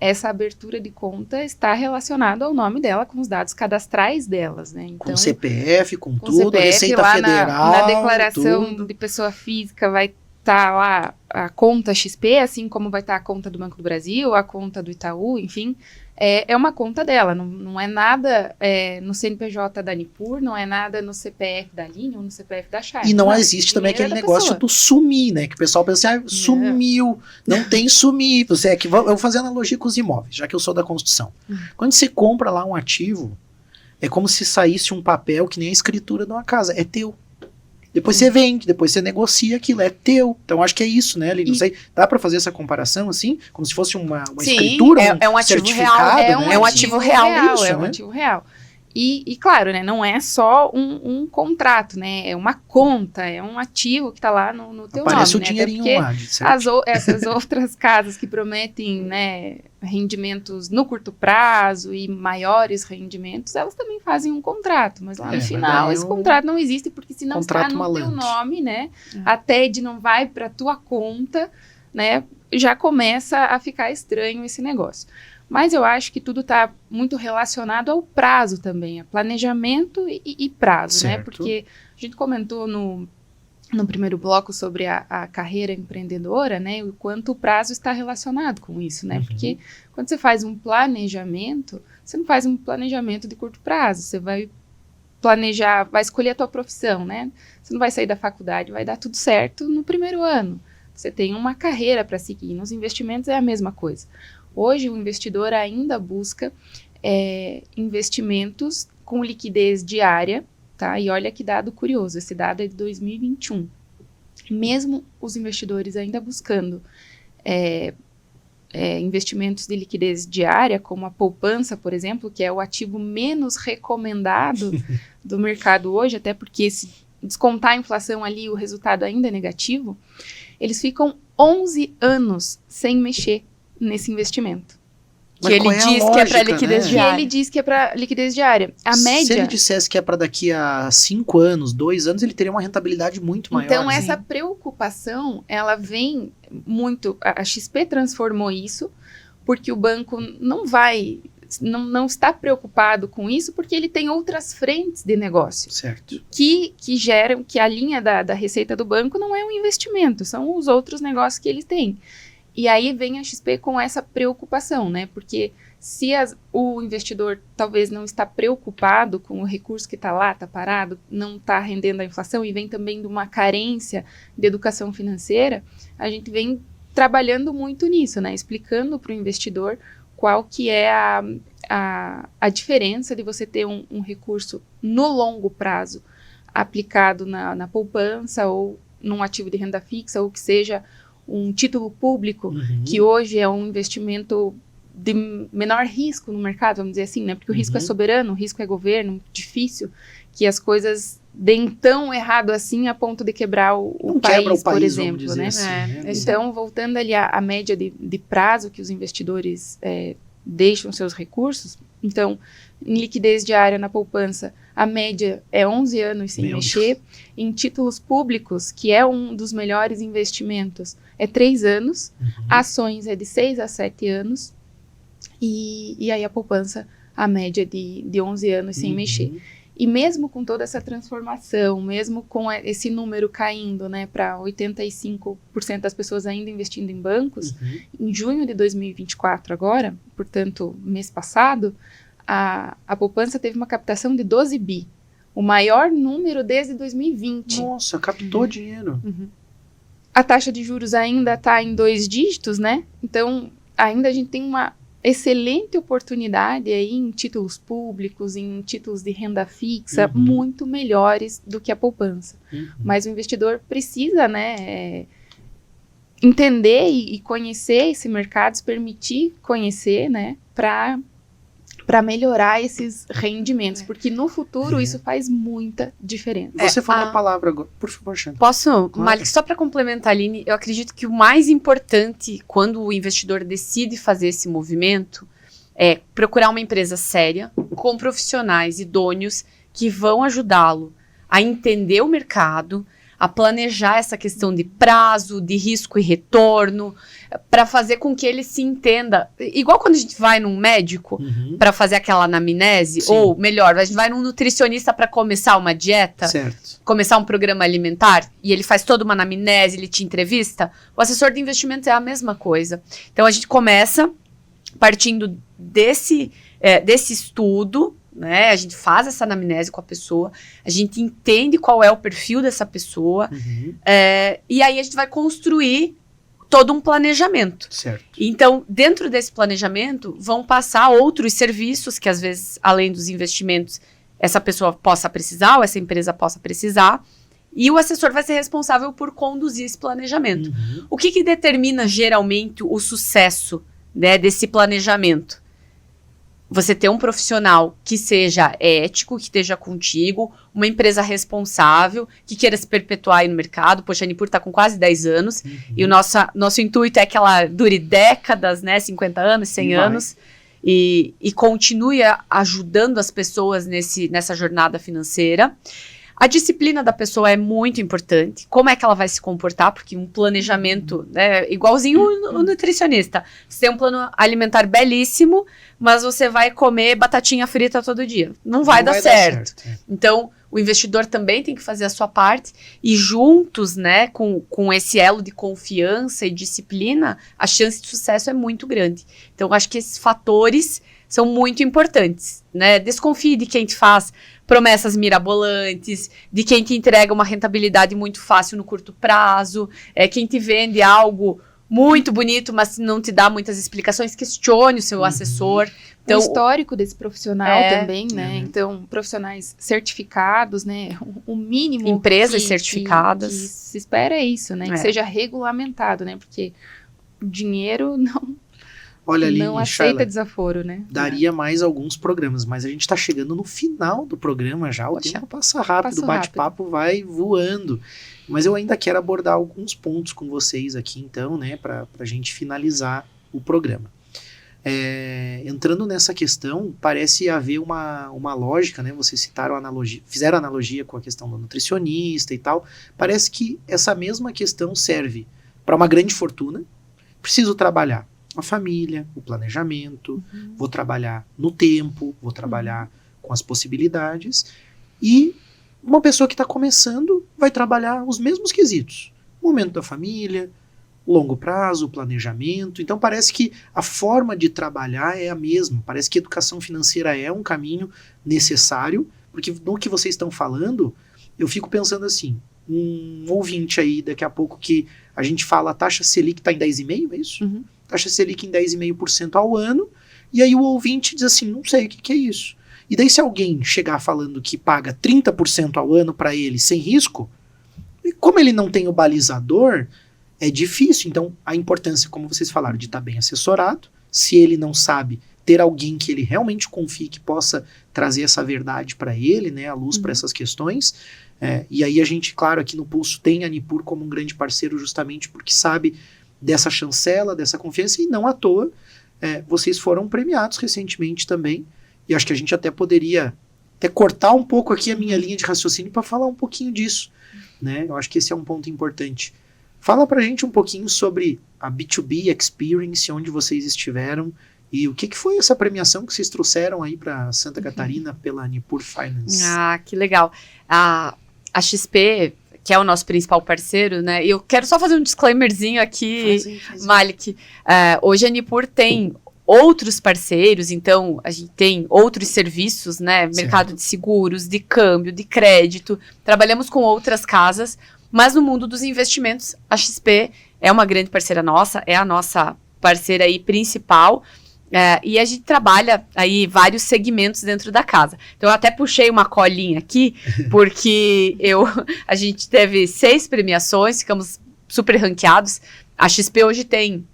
essa abertura de conta está relacionada ao nome dela, com os dados cadastrais delas, né? Então, com CPF, com tudo, CPF, Receita lá Federal, na declaração tudo. de pessoa física vai estar lá a conta XP, assim como vai estar a conta do Banco do Brasil, a conta do Itaú, enfim. É uma conta dela, não é nada no CNPJ da Nipur, não é nada no CPF da Aline ou no CPF da Shayla. E não existe também aquele negócio do sumir, né? Que o pessoal pensa assim, sumiu, não tem sumir. Eu vou fazer analogia com os imóveis, já que eu sou da construção. Quando você compra lá um ativo, É como se saísse um papel que nem a escritura de uma casa. É teu. Depois você vende, depois você negocia aquilo, é teu. Então acho que é isso, né, Aline? Não sei, dá pra fazer essa comparação assim? Como se fosse uma escritura, é um ativo certificado, real, né? é um ativo real. Isso, é um né? ativo real. E claro, né, não é só um contrato, né, é uma conta, é um ativo que está lá no teu Aparece nome, o dinheirinho né, lá, certo? essas outras casas que prometem, né, rendimentos no curto prazo e maiores rendimentos, elas também fazem um contrato, mas lá no final esse contrato não existe, porque se não está no teu nome, né, a TED não vai para tua conta, né, já começa a ficar estranho esse negócio. Mas eu acho que tudo está muito relacionado ao prazo também, a planejamento e prazo, certo, né? Porque a gente comentou no primeiro bloco sobre a carreira empreendedora, né? E o quanto o prazo está relacionado com isso, né? Porque quando você faz um planejamento, você não faz um planejamento de curto prazo, você vai planejar, vai escolher a tua profissão, né? Você não vai sair da faculdade, vai dar tudo certo no primeiro ano. Você tem uma carreira para seguir. Nos investimentos é a mesma coisa. Hoje, o investidor ainda busca investimentos com liquidez diária, tá? E olha que dado curioso, esse dado é de 2021. Mesmo os investidores ainda buscando investimentos de liquidez diária, como a poupança, por exemplo, que é o ativo menos recomendado do mercado hoje, até porque se descontar a inflação ali, o resultado ainda é negativo, eles ficam 11 anos sem mexer nesse investimento. Mas que ele diz que é para liquidez diária. Que ele diz que é para liquidez diária. A média... Se ele dissesse que é para daqui a 5 anos, 2 anos, ele teria uma rentabilidade muito maior. Então, essa preocupação, ela vem muito... A XP transformou isso, porque o banco não está preocupado com isso, porque ele tem outras frentes de negócio. Certo. Que geram, que a linha da receita do banco não é um investimento, são os outros negócios que ele tem. E aí vem a XP com essa preocupação, né? Porque se o investidor talvez não está preocupado com o recurso que está lá, está parado, não está rendendo a inflação e vem também de uma carência de educação financeira, a gente vem trabalhando muito nisso, né? Explicando para o investidor qual que é a diferença de você ter um recurso no longo prazo aplicado na poupança ou num ativo de renda fixa ou que seja um título público, que hoje é um investimento de menor risco no mercado, vamos dizer assim, né? Porque o risco é soberano, o risco é governo, difícil que as coisas deem tão errado assim a ponto de quebrar o país, por exemplo, né? Assim, Então, voltando ali à média de prazo que os investidores deixam seus recursos, então, em liquidez diária na poupança, a média é 11 anos sem mexer. Em títulos públicos, que é um dos melhores investimentos, é 3 anos. Ações é de 6 a 7 anos. E aí a poupança, a média de 11 anos sem mexer. E mesmo com toda essa transformação, mesmo com esse número caindo, né, para 85% das pessoas ainda investindo em bancos, em junho de 2024 agora, portanto, mês passado, a poupança teve uma captação de 12 bi, o maior número desde 2020. Nossa, captou dinheiro. A taxa de juros ainda está em 2 dígitos, né? Então, ainda a gente tem uma excelente oportunidade aí em títulos públicos, em títulos de renda fixa, muito melhores do que a poupança. Mas o investidor precisa, né, entender e conhecer esse mercado, se permitir conhecer, né, para melhorar esses rendimentos, porque no futuro isso faz muita diferença. Você falou a palavra agora, por favor, Xana. Posso, claro. Malik, só para complementar a Aline, eu acredito que o mais importante quando o investidor decide fazer esse movimento é procurar uma empresa séria, com profissionais idôneos que vão ajudá-lo a entender o mercado, a planejar essa questão de prazo, de risco e retorno, para fazer com que ele se entenda. Igual quando a gente vai num médico para fazer aquela anamnese, ou melhor, a gente vai num nutricionista para começar uma dieta, começar um programa alimentar, e ele faz toda uma anamnese, ele te entrevista, o assessor de investimentos é a mesma coisa. Então a gente começa partindo desse estudo, né? A gente faz essa anamnese com a pessoa, a gente entende qual é o perfil dessa pessoa, e aí a gente vai construir todo um planejamento. Certo. Então, dentro desse planejamento, vão passar outros serviços que, às vezes, além dos investimentos, essa pessoa possa precisar ou essa empresa possa precisar. E o assessor vai ser responsável por conduzir esse planejamento. Uhum. O que determina, geralmente, o sucesso, né, desse planejamento? Você ter um profissional que seja ético, que esteja contigo, uma empresa responsável, que queira se perpetuar aí no mercado. Poxa, a Nipur está com quase 10 anos, e o nosso intuito é que ela dure décadas, né, 50 anos, 100 anos, e continue ajudando as pessoas nessa jornada financeira. A disciplina da pessoa é muito importante. Como é que ela vai se comportar? Porque um planejamento, né, igualzinho o nutricionista. Você tem um plano alimentar belíssimo, mas você vai comer batatinha frita todo dia. Não vai dar certo. Então, o investidor também tem que fazer a sua parte. E juntos, né, com esse elo de confiança e disciplina, a chance de sucesso é muito grande. Então, eu acho que esses fatores são muito importantes, né? Desconfie de quem te faz promessas mirabolantes, de quem te entrega uma rentabilidade muito fácil no curto prazo, quem te vende algo muito bonito, mas não te dá muitas explicações. Questione o seu assessor. Então, o histórico desse profissional também, né? Então, profissionais certificados, né? O mínimo... Empresas certificadas. Que se espera é isso, né? Que seja regulamentado, né? Porque o dinheiro não aceita desaforo, né? Daria mais alguns programas, mas a gente tá chegando no final do programa já. O tempo passa rápido, o bate-papo vai voando. Mas eu ainda quero abordar alguns pontos com vocês aqui, então, né? Pra gente finalizar o programa. Entrando nessa questão, parece haver uma lógica, né? Vocês fizeram analogia com a questão do nutricionista e tal. Parece que essa mesma questão serve para uma grande fortuna. Preciso trabalhar a família, o planejamento, vou trabalhar no tempo, vou trabalhar com as possibilidades. E uma pessoa que está começando vai trabalhar os mesmos quesitos. Momento da família, longo prazo, planejamento. Então parece que a forma de trabalhar é a mesma. Parece que educação financeira é um caminho necessário, porque no que vocês estão falando, eu fico pensando assim, um ouvinte aí, daqui a pouco que a gente fala a taxa Selic está em 10,5%, é isso? Taxa Selic em 10,5% ao ano, e aí o ouvinte diz assim, não sei o que é isso. E daí se alguém chegar falando que paga 30% ao ano para ele sem risco, e como ele não tem o balizador, é difícil. Então a importância, como vocês falaram, de estar bem assessorado, se ele não sabe, ter alguém que ele realmente confie, que possa trazer essa verdade para ele, né, a luz para essas questões. E aí a gente, claro, aqui no Pulso tem a Nipur como um grande parceiro justamente porque sabe dessa chancela, dessa confiança, e não à toa vocês foram premiados recentemente também, e acho que a gente até poderia cortar um pouco aqui a minha linha de raciocínio para falar um pouquinho disso, né? Eu acho que esse é um ponto importante. Fala pra gente um pouquinho sobre a B2B Experience, onde vocês estiveram, e o que foi essa premiação que vocês trouxeram aí para Santa Catarina pela Nipur Finance. Ah, que legal. A XP, que é o nosso principal parceiro, né? E eu quero só fazer um disclaimerzinho aqui, faz Malik. Hoje a Nipur tem outros parceiros, então a gente tem outros serviços, né? Certo. Mercado de seguros, de câmbio, de crédito. Trabalhamos com outras casas, mas no mundo dos investimentos, a XP é uma grande parceira nossa, é a nossa parceira aí principal. E a gente trabalha aí vários segmentos dentro da casa. Então eu até puxei uma colinha aqui, porque a gente teve 6 premiações, ficamos super ranqueados. A XP hoje tem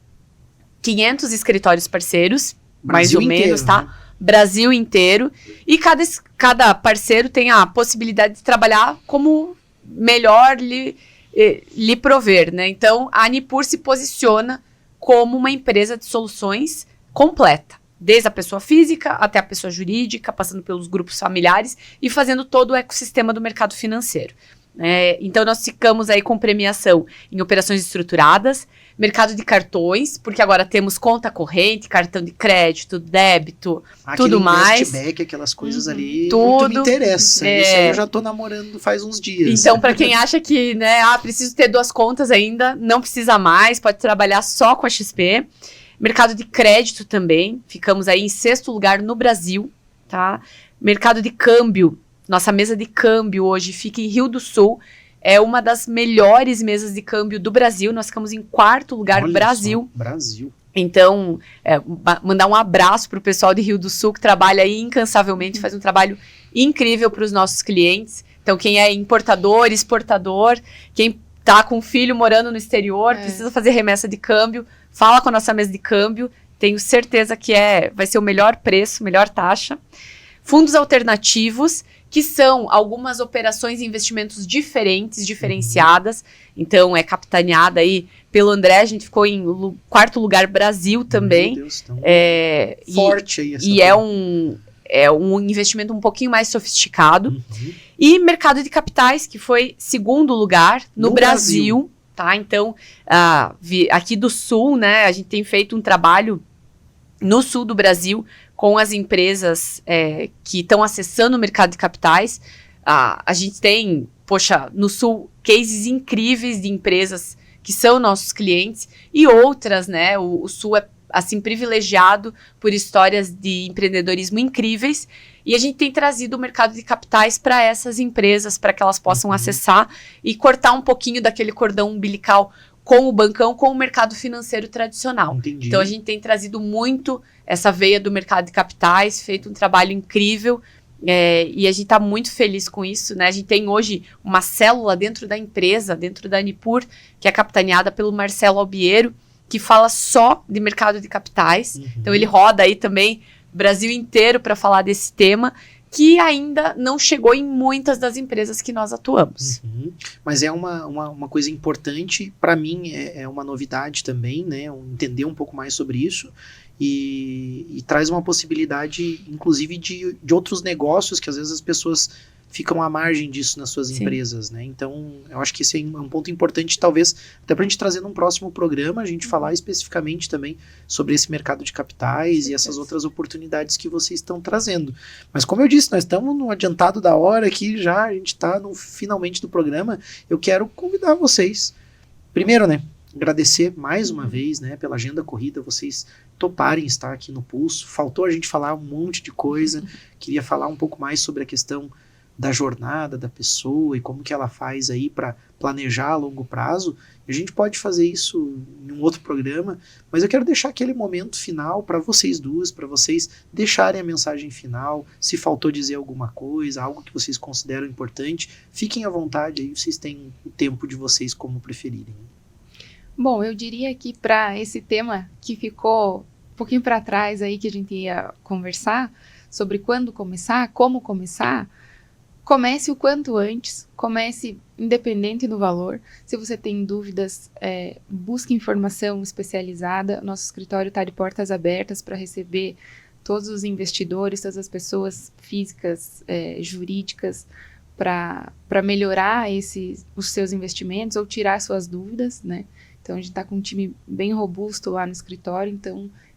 500 escritórios parceiros, mais ou menos, tá? Né? Brasil inteiro. E cada parceiro tem a possibilidade de trabalhar como melhor lhe prover, né? Então a Nipur se posiciona como uma empresa de soluções completa, desde a pessoa física até a pessoa jurídica, passando pelos grupos familiares e fazendo todo o ecossistema do mercado financeiro. Então nós ficamos aí com premiação em operações estruturadas, mercado de cartões, porque agora temos conta corrente, cartão de crédito, débito, tudo mais. Cashback, aquelas coisas ali, tudo me interessa. Isso aí eu já tô namorando faz uns dias. Então, para quem acha que, né, preciso ter 2 contas ainda, não precisa mais, pode trabalhar só com a XP. Mercado de crédito também, ficamos aí em 6º lugar no Brasil, tá? Mercado de câmbio, nossa mesa de câmbio hoje fica em Rio do Sul, é uma das melhores mesas de câmbio do Brasil. Nós ficamos em 4º lugar, Olha Brasil. só, Brasil. Então, mandar um abraço para o pessoal de Rio do Sul, que trabalha aí incansavelmente, faz um trabalho incrível para os nossos clientes. Então, quem é importador, exportador, quem está com filho morando no exterior, precisa fazer remessa de câmbio, fala com a nossa mesa de câmbio. Tenho certeza que vai ser o melhor preço, melhor taxa. Fundos alternativos, que são algumas operações e investimentos diferenciadas. Então, é capitaneada aí pelo André. A gente ficou em 4º lugar, Brasil também. Meu Deus, tão forte aí essa E é um investimento um pouquinho mais sofisticado. E mercado de capitais, que foi 2º lugar no Brasil. Tá? Então, aqui do Sul, né, a gente tem feito um trabalho no Sul do Brasil com as empresas que estão acessando o mercado de capitais. A gente tem, no Sul, cases incríveis de empresas que são nossos clientes e outras, né? O Sul é, assim, privilegiado por histórias de empreendedorismo incríveis e a gente tem trazido o mercado de capitais para essas empresas, para que elas possam acessar e cortar um pouquinho daquele cordão umbilical com o bancão, com o mercado financeiro tradicional. Entendi. Então, a gente tem trazido muito essa veia do mercado de capitais, feito um trabalho incrível, e a gente está muito feliz com isso, né? A gente tem hoje uma célula dentro da empresa, dentro da Nipur, que é capitaneada pelo Marcelo Albiero, que fala só de mercado de capitais. Então, ele roda aí também o Brasil inteiro para falar desse tema, que ainda não chegou em muitas das empresas que nós atuamos. Mas é uma coisa importante, para mim é uma novidade também, né? Entender um pouco mais sobre isso e traz uma possibilidade, inclusive, de outros negócios que às vezes as pessoas ficam à margem disso nas suas empresas, né? Então, eu acho que esse é um ponto importante, talvez, até pra gente trazer num próximo programa, a gente falar especificamente também sobre esse mercado de capitais e essas outras oportunidades que vocês estão trazendo. Mas como eu disse, nós estamos no adiantado da hora aqui já, a gente está no finalmente do programa, eu quero convidar vocês, primeiro, né, agradecer mais uma vez, né, pela agenda corrida, vocês toparem estar aqui no Pulso. Faltou a gente falar um monte de coisa, queria falar um pouco mais sobre a questão da jornada da pessoa e como que ela faz aí para planejar a longo prazo. A gente pode fazer isso em um outro programa, mas eu quero deixar aquele momento final para vocês duas, para vocês deixarem a mensagem final. Se faltou dizer alguma coisa, algo que vocês consideram importante, fiquem à vontade aí, vocês têm o tempo de vocês como preferirem. Bom, eu diria que para esse tema que ficou um pouquinho para trás aí, que a gente ia conversar sobre quando começar, como começar, comece o quanto antes, comece independente do valor. Se você tem dúvidas, busque informação especializada. Nosso escritório está de portas abertas para receber todos os investidores, todas as pessoas físicas, jurídicas, para melhorar os seus investimentos ou tirar suas dúvidas, né? Então, a gente está com um time bem robusto lá no escritório,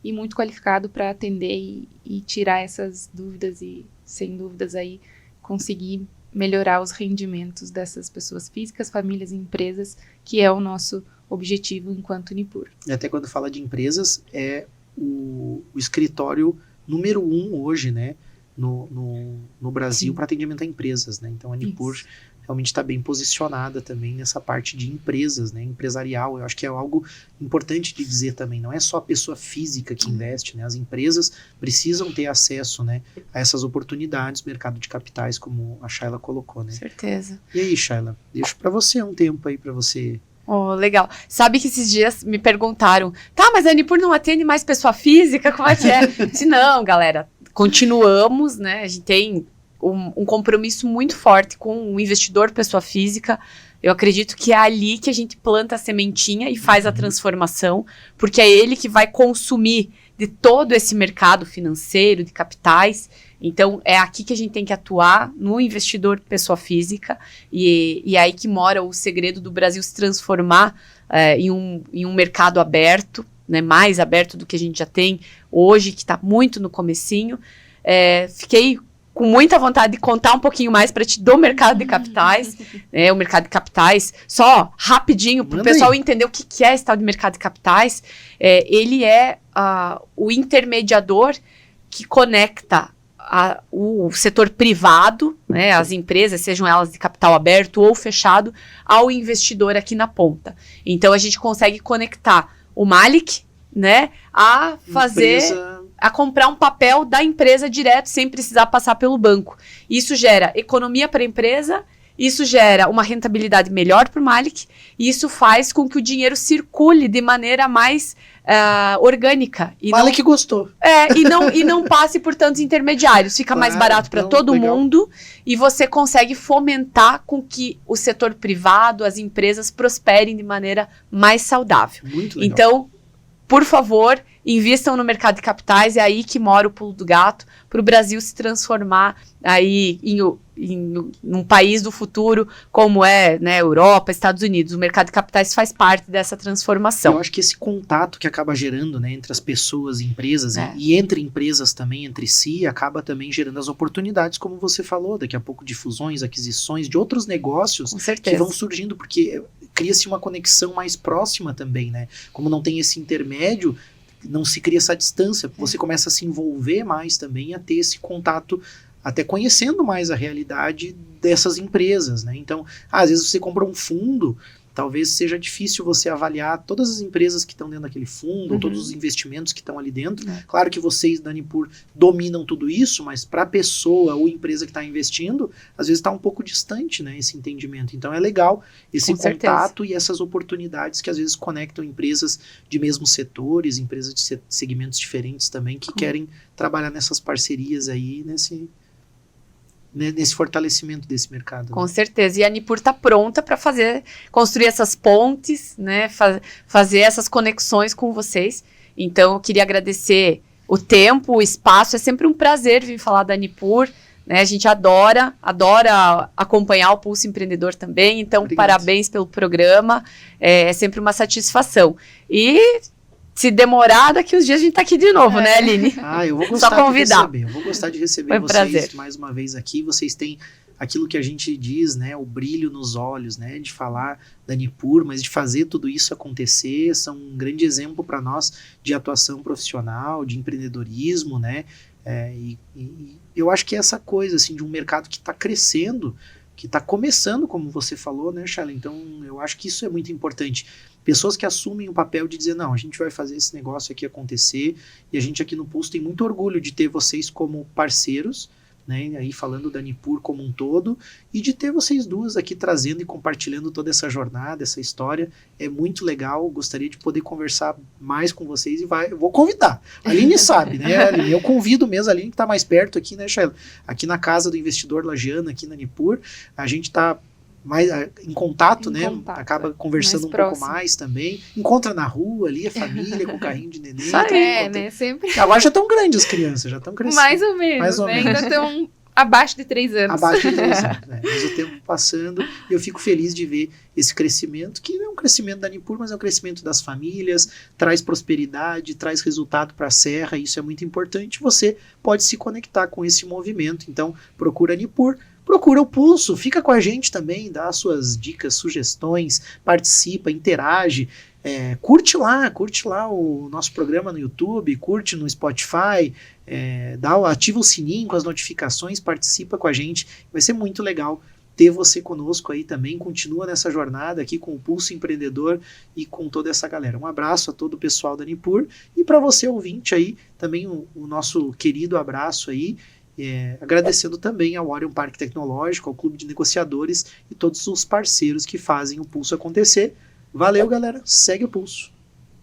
e muito qualificado para atender e tirar essas dúvidas e, sem dúvidas, aí conseguir melhorar os rendimentos dessas pessoas físicas, famílias e empresas, que é o nosso objetivo enquanto Nipur. E até quando fala de empresas, é o escritório número 1 hoje, né, no Brasil para atendimento a empresas, né? Então a Nipur realmente está bem posicionada também nessa parte de empresas, né, empresarial. Eu acho que é algo importante de dizer também, não é só a pessoa física que investe, né, as empresas precisam ter acesso, né, a essas oportunidades do mercado de capitais, como a Shayla colocou, né? Certeza. E aí, Shayla, deixo para você um tempo aí para você... Oh, legal. Sabe que esses dias me perguntaram, tá, mas a Nipur não atende mais pessoa física? Como é que é? Disse, não, galera, continuamos, né, a gente tem um compromisso muito forte com o investidor pessoa física. Eu acredito que é ali que a gente planta a sementinha e faz a transformação, porque é ele que vai consumir de todo esse mercado financeiro, de capitais. Então, é aqui que a gente tem que atuar, no investidor pessoa física, e é aí que mora o segredo do Brasil se transformar em um mercado aberto, né, mais aberto do que a gente já tem hoje, que está muito no comecinho. Fiquei com muita vontade de contar um pouquinho mais para ti do mercado de capitais, o mercado de capitais, só rapidinho, para o pessoal entender o que é esse tal de mercado de capitais. Ele é o intermediador que conecta o setor privado, né, as empresas, sejam elas de capital aberto ou fechado, ao investidor aqui na ponta. Então, a gente consegue conectar o Malik, né, a comprar um papel da empresa direto, sem precisar passar pelo banco. Isso gera economia para a empresa, isso gera uma rentabilidade melhor para o Malik, e isso faz com que o dinheiro circule de maneira mais orgânica. Malik gostou. E não passe por tantos intermediários. Fica mais barato para todo mundo, e você consegue fomentar com que o setor privado, as empresas prosperem de maneira mais saudável. Muito legal. Então, por favor, invistam no mercado de capitais, é aí que mora o pulo do gato, para o Brasil se transformar aí num país do futuro, como é, né, Europa, Estados Unidos. O mercado de capitais faz parte dessa transformação. Eu acho que esse contato que acaba gerando, né, entre as pessoas e empresas, e entre empresas também, entre si, acaba também gerando as oportunidades, como você falou, daqui a pouco de fusões, aquisições, de outros negócios que vão surgindo, porque cria-se uma conexão mais próxima também, né? Como não tem esse intermédio, não se cria essa distância, você começa a se envolver mais também, a ter esse contato, até conhecendo mais a realidade dessas empresas, né? Então, às vezes você compra um fundo, talvez seja difícil você avaliar todas as empresas que estão dentro daquele fundo, ou todos os investimentos que estão ali dentro. Claro que vocês, da Nipur, dominam tudo isso, mas para a pessoa ou empresa que está investindo, às vezes está um pouco distante, né, esse entendimento. Então é legal esse contato e essas oportunidades que às vezes conectam empresas de mesmos setores, empresas de segmentos diferentes também, que querem trabalhar nessas parcerias aí, nesse fortalecimento desse mercado. Com certeza. E a Nipur está pronta para construir essas pontes, né, fazer essas conexões com vocês. Então, eu queria agradecer o tempo, o espaço. É sempre um prazer vir falar da Nipur, né? A gente adora acompanhar o Pulso Empreendedor também. Então, parabéns pelo programa. É sempre uma satisfação. E se demorar, daqui uns dias a gente tá aqui de novo, né, Aline? Eu vou gostar de receber. Eu vou gostar de receber vocês prazer. Mais uma vez aqui. Vocês têm aquilo que a gente diz, né, o brilho nos olhos, né, de falar da Nipur, mas de fazer tudo isso acontecer. São um grande exemplo para nós de atuação profissional, de empreendedorismo, né, e eu acho que é essa coisa, assim, de um mercado que está crescendo, que está começando, como você falou, né, Charla? Então, eu acho que isso é muito importante. Pessoas que assumem o papel de dizer, não, a gente vai fazer esse negócio aqui acontecer, e a gente aqui no Pulso tem muito orgulho de ter vocês como parceiros, né, aí falando da Nipur como um todo, e de ter vocês duas aqui trazendo e compartilhando toda essa jornada, essa história. É muito legal, gostaria de poder conversar mais com vocês, e eu vou convidar. A Aline sabe, né, Aline? Eu convido mesmo a Aline, que está mais perto aqui, né, Shaila? Aqui na casa do investidor lagiano, aqui na Nipur, a gente está mais em contato, né? Acaba conversando um pouco mais também. Encontra na rua ali a família com o carrinho de neném. Né? Sempre. Agora já estão grandes as crianças, já estão crescendo. Mais ou menos. Ainda estão abaixo de 3 anos. Abaixo de 3 anos, né? Mas o tempo passando, e eu fico feliz de ver esse crescimento, que não é um crescimento da Nipur, mas é um crescimento das famílias, traz prosperidade, traz resultado para a Serra, e isso é muito importante. Você pode se conectar com esse movimento, então procura a Nipur, procura o Pulso, fica com a gente também, dá suas dicas, sugestões, participa, interage, curte lá o nosso programa no YouTube, curte no Spotify, ativa o sininho com as notificações, participa com a gente, vai ser muito legal ter você conosco aí também. Continua nessa jornada aqui com o Pulso Empreendedor e com toda essa galera. Um abraço a todo o pessoal da Nipur, e para você ouvinte aí, também o nosso querido abraço aí, agradecendo também ao Orion Parque Tecnológico, ao Clube de Negociadores e todos os parceiros que fazem o Pulso acontecer. Valeu, galera. Segue o Pulso.